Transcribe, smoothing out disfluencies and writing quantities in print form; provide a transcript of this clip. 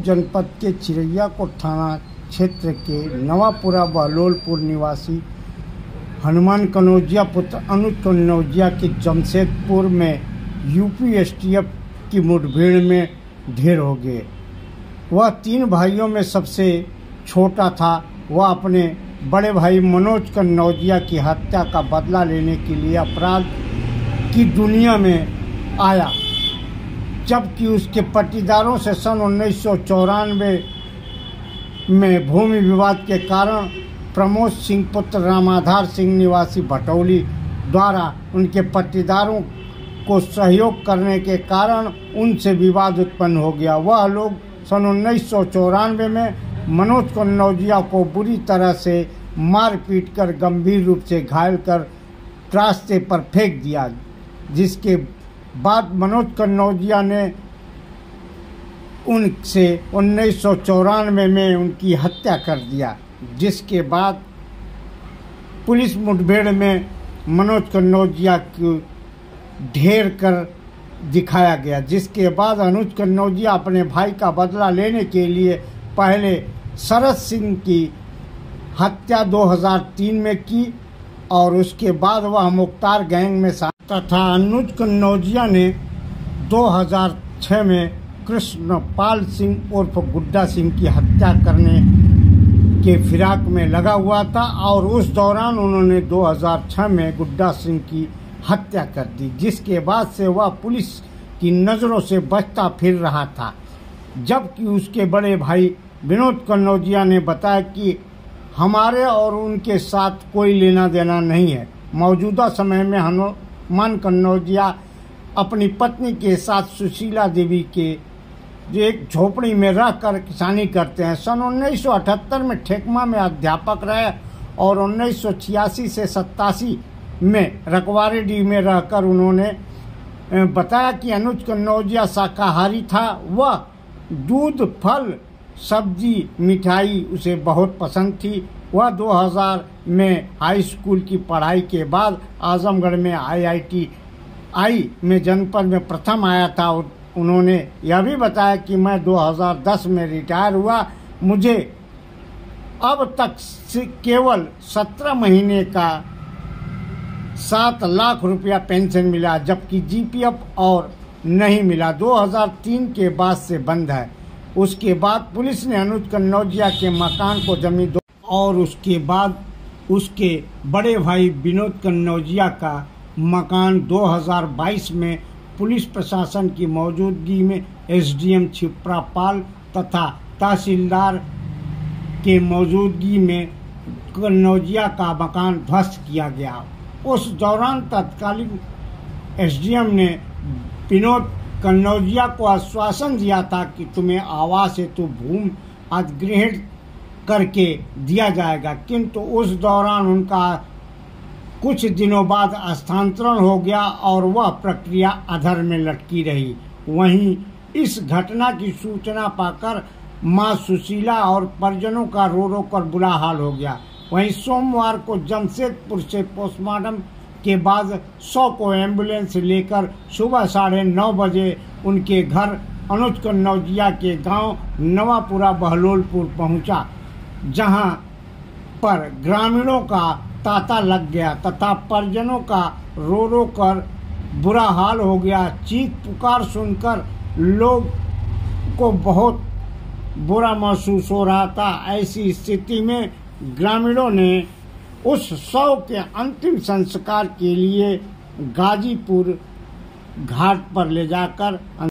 जनपद के चिरैयाकोट थाना क्षेत्र के नवापुरा बहलोलपुर निवासी हनुमान कनौजिया पुत्र अनुज कनौजिया की जमशेदपुर में यूपी एसटीएफ की मुठभेड़ में ढेर हो गए। वह 3 भाइयों में सबसे छोटा था। वह अपने बड़े भाई मनोज कनौजिया की हत्या का बदला लेने के लिए अपराध की दुनिया में आया, जबकि उसके पट्टीदारों से सन 1994 में भूमि विवाद के कारण प्रमोद सिंह पुत्र रामाधार सिंह निवासी भटौली द्वारा उनके पट्टीदारों को सहयोग करने के कारण उनसे विवाद उत्पन्न हो गया। वह लोग सन 1994 में मनोज कनौजिया को बुरी तरह से मार पीट कर गंभीर रूप से घायल कर रास्ते पर फेंक दिया, जिसके बाद मनोज कनौजिया ने उनसे 1994 में उनकी हत्या कर दिया। जिसके बाद पुलिस मुठभेड़ में मनोज कनौजिया को ढेर कर दिखाया गया, जिसके बाद अनुज कनौजिया अपने भाई का बदला लेने के लिए पहले शरद सिंह की हत्या 2003 में की और उसके बाद वह मुख्तार गैंग में शामिल तथा अनुज कनौजिया ने 2006 में कृष्णपाल सिंह उर्फ गुड्डा सिंह की हत्या करने के फिराक में लगा हुआ था और उस दौरान उन्होंने 2006 में गुड्डा सिंह की हत्या कर दी, जिसके बाद से वह पुलिस की नज़रों से बचता फिर रहा था। जबकि उसके बड़े भाई विनोद कनौजिया ने बताया कि हमारे और उनके साथ कोई लेना देना नहीं है। मौजूदा समय में हनुमान कनौजिया अपनी पत्नी के साथ सुशीला देवी के एक झोपड़ी में रहकर किसानी करते हैं। सन 1978 में ठेकमा में अध्यापक रहे और 1986 से 87 में रकवारेडी में रहकर उन्होंने बताया कि अनुज कनौजिया शाकाहारी था। वह दूध, फल, सब्जी, मिठाई उसे बहुत पसंद थी। वह 2000 में हाई स्कूल की पढ़ाई के बाद आजमगढ़ में IITI में जनपद में प्रथम आया था। उन्होंने यह भी बताया कि मैं 2010 में रिटायर हुआ। मुझे अब तक केवल 17 महीने का 7 लाख रुपया पेंशन मिला, जबकि GPF और नहीं मिला। 2003 के बाद से बंद है। उसके बाद पुलिस ने अनुज कनौजिया के मकान को जमीन दो और उसके बाद उसके बड़े भाई विनोद कनौजिया का मकान 2022 में पुलिस प्रशासन की मौजूदगी में SDM छिपरापाल तथा तहसीलदार के मौजूदगी में कनौजिया का मकान ध्वस्त किया गया। उस दौरान तत्कालीन SDM ने विनोद कनौजिया को आश्वासन दिया था कि तुम्हें आवास हेतु भूमि अधिग्रहण करके दिया जाएगा, किंतु उस दौरान उनका कुछ दिनों बाद स्थानांतरण हो गया और वह प्रक्रिया अधर में लटकी रही। वहीं इस घटना की सूचना पाकर मां सुशीला और परिजनों का रो रो कर बुरा हाल हो गया। वहीं सोमवार को जमशेदपुर से पोस्टमार्टम के बाद 100 को एम्बुलेंस लेकर सुबह 9:30 बजे उनके घर अनुज कनौजिया के गांव नवापुरा बहलोलपुर पहुंचा, जहां पर ग्रामीणों का तांता लग गया तथा परिजनों का रो रो कर बुरा हाल हो गया। चीख पुकार सुनकर लोग को बहुत बुरा महसूस हो रहा था। ऐसी स्थिति में ग्रामीणों ने उस शव के अंतिम संस्कार के लिए गाजीपुर घाट पर ले जाकर